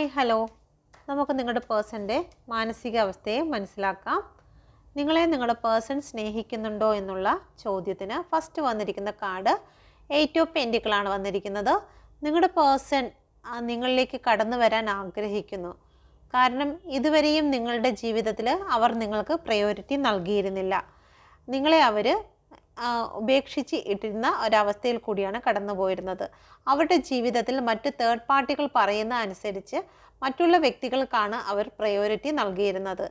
Hi hello നമുക്ക് നിങ്ങളുടെ പേഴ്സൻ്റെ മാനസികാവസ്ഥയെ മനസ്സിലാക്കാം. നിങ്ങളെ നിങ്ങളുടെ പേഴ്സൺ സ്നേഹിക്കുന്നുണ്ടോ എന്നുള്ള ചോദ്യത്തിന് ഫസ്റ്റ് വന്നിരിക്കുന്ന കാർഡ് 8 ഓഫ് പെൻറ്റിക്കിളാണ് വന്നിരിക്കുന്നത്. നിങ്ങളുടെ പേഴ്സൺ നിങ്ങളിലേക്ക് കടന്നു വരാൻ ആഗ്രഹിക്കുന്നു. കാരണം ഇതുവരെയും നിങ്ങളുടെ ജീവിതത്തിൽ അവർ നിങ്ങൾക്ക് പ്രയോറിറ്റി നൽകിയിരുന്നില്ല. നിങ്ങളെ അവർ ഉപേക്ഷിച്ച് ഇട്ടിരുന്ന ഒരവസ്ഥയിൽ കൂടിയാണ് കടന്നു പോയിരുന്നത്. അവരുടെ ജീവിതത്തിൽ മറ്റ് തേർഡ് പാർട്ടികൾ പറയുന്ന അനുസരിച്ച് മറ്റുള്ള വ്യക്തികൾക്കാണ് അവർ പ്രയോറിറ്റി നൽകിയിരുന്നത്.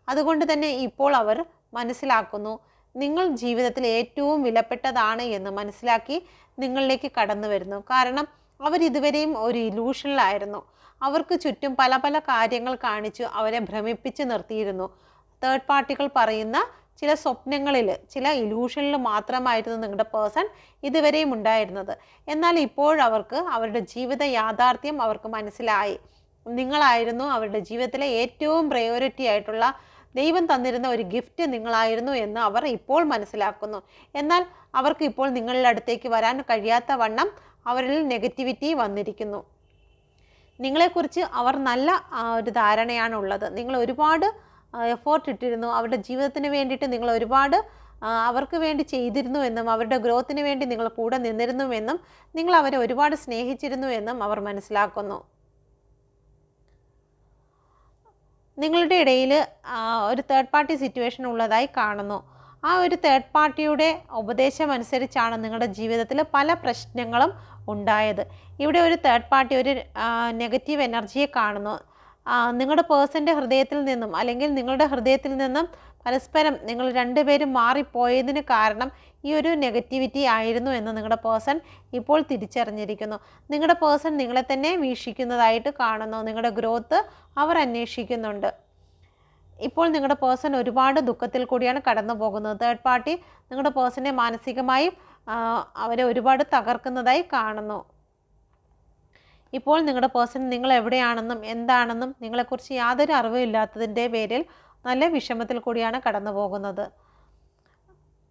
അതുകൊണ്ട് തന്നെ ഇപ്പോൾ അവർ മനസ്സിലാക്കുന്നു, നിങ്ങൾ ജീവിതത്തിൽ ഏറ്റവും വിലപ്പെട്ടതാണ് എന്ന് മനസ്സിലാക്കി നിങ്ങളിലേക്ക് കടന്നു വരുന്നു. കാരണം അവർ ഇതുവരെയും ഒരു ഇലൂഷനിലായിരുന്നു. അവർക്ക് ചുറ്റും പല പല കാര്യങ്ങൾ കാണിച്ചു അവരെ ഭ്രമിപ്പിച്ച് നിർത്തിയിരുന്നു. തേർഡ് പാർട്ടികൾ പറയുന്ന ചില സ്വപ്നങ്ങളിൽ, ചില ഇലൂഷനിൽ മാത്രമായിരുന്നു നിങ്ങളുടെ പേഴ്സൺ ഇതുവരെയും ഉണ്ടായിരുന്നത്. എന്നാൽ ഇപ്പോഴവർക്ക് അവരുടെ ജീവിത യാഥാർത്ഥ്യം അവർക്ക് മനസ്സിലായി. നിങ്ങളായിരുന്നു അവരുടെ ജീവിതത്തിലെ ഏറ്റവും പ്രയോറിറ്റി ആയിട്ടുള്ള, ദൈവം തന്നിരുന്ന ഒരു ഗിഫ്റ്റ് നിങ്ങളായിരുന്നു എന്ന് അവർ ഇപ്പോൾ മനസ്സിലാക്കുന്നു. എന്നാൽ അവർക്ക് ഇപ്പോൾ നിങ്ങളുടെ അടുത്തേക്ക് വരാൻ കഴിയാത്ത വണ്ണം അവരിൽ നെഗറ്റിവിറ്റി വന്നിരിക്കുന്നു. നിങ്ങളെക്കുറിച്ച് അവർ നല്ല ഒരു ധാരണയാണ് ഉള്ളത്. നിങ്ങൾ ഒരുപാട് എഫോർട്ട് ഇട്ടിരുന്നു, അവരുടെ ജീവിതത്തിന് വേണ്ടിയിട്ട് നിങ്ങൾ ഒരുപാട് അവർക്ക് വേണ്ടി ചെയ്തിരുന്നു എന്നും അവരുടെ ഗ്രോത്തിന് വേണ്ടി നിങ്ങൾ കൂടെ നിന്നിരുന്നുവെന്നും നിങ്ങൾ അവരെ ഒരുപാട് സ്നേഹിച്ചിരുന്നു എന്നും അവർ മനസ്സിലാക്കുന്നു. നിങ്ങളുടെ ഇടയിൽ ഒരു തേർഡ് പാർട്ടി സിറ്റുവേഷൻ ഉള്ളതായി കാണുന്നു. ആ ഒരു തേർഡ് പാർട്ടിയുടെ ഉപദേശം അനുസരിച്ചാണ് നിങ്ങളുടെ ജീവിതത്തിൽ പല പ്രശ്നങ്ങളും ഉണ്ടായത്. ഇവിടെ ഒരു തേർഡ് പാർട്ടി ഒരു നെഗറ്റീവ് എനർജിയെ കാണുന്നു. നിങ്ങളുടെ പേഴ്സൻ്റെ ഹൃദയത്തിൽ നിന്നും അല്ലെങ്കിൽ നിങ്ങളുടെ ഹൃദയത്തിൽ നിന്നും പരസ്പരം നിങ്ങൾ രണ്ടുപേരും മാറിപ്പോയതിന് കാരണം ഈ ഒരു നെഗറ്റിവിറ്റി ആയിരുന്നു എന്ന് നിങ്ങളുടെ പേഴ്സൺ ഇപ്പോൾ തിരിച്ചറിഞ്ഞിരിക്കുന്നു. നിങ്ങളുടെ പേഴ്സൺ നിങ്ങളെ തന്നെ വീക്ഷിക്കുന്നതായിട്ട് കാണുന്നു. നിങ്ങളുടെ ഗ്രോത്ത് അവർ അന്വേഷിക്കുന്നുണ്ട്. ഇപ്പോൾ നിങ്ങളുടെ പേഴ്സൺ ഒരുപാട് ദുഃഖത്തിൽ കൂടിയാണ് കടന്നു പോകുന്നത്. തേർഡ് പാർട്ടി നിങ്ങളുടെ പേഴ്സണെ മാനസികമായും അവരെ ഒരുപാട് തകർക്കുന്നതായി കാണുന്നു. ഇപ്പോൾ നിങ്ങളുടെ പേഴ്സൺ നിങ്ങൾ എവിടെയാണെന്നും എന്താണെന്നും നിങ്ങളെക്കുറിച്ച് യാതൊരു അറിവും ഇല്ലാത്തതിൻ്റെ പേരിൽ നല്ല വിഷമത്തിൽ കൂടിയാണ് കടന്നു പോകുന്നത്.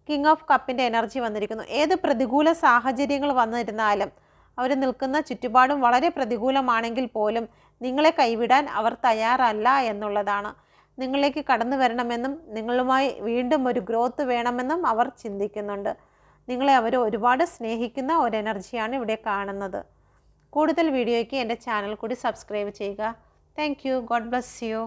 കിങ് ഓഫ് കപ്പിൻ്റെ എനർജി വന്നിരിക്കുന്നു. ഏത് പ്രതികൂല സാഹചര്യങ്ങൾ വന്നിരുന്നാലും അവർ നിൽക്കുന്ന ചുറ്റുപാടും വളരെ പ്രതികൂലമാണെങ്കിൽ പോലും നിങ്ങളെ കൈവിടാൻ അവർ തയ്യാറല്ല എന്നുള്ളതാണ്. നിങ്ങളിലേക്ക് കടന്നു വരണമെന്നും നിങ്ങളുമായി വീണ്ടും ഒരു ഗ്രോത്ത് വേണമെന്നും അവർ ചിന്തിക്കുന്നുണ്ട്. നിങ്ങളെ അവർ ഒരുപാട് സ്നേഹിക്കുന്ന ഒരു എനർജിയാണ് ഇവിടെ കാണുന്നത്. കൂടുതൽ വീഡിയോയ്ക്ക് എൻ്റെ ചാനൽ കൂടി സബ്സ്ക്രൈബ് ചെയ്യുക. Thank you. God bless you.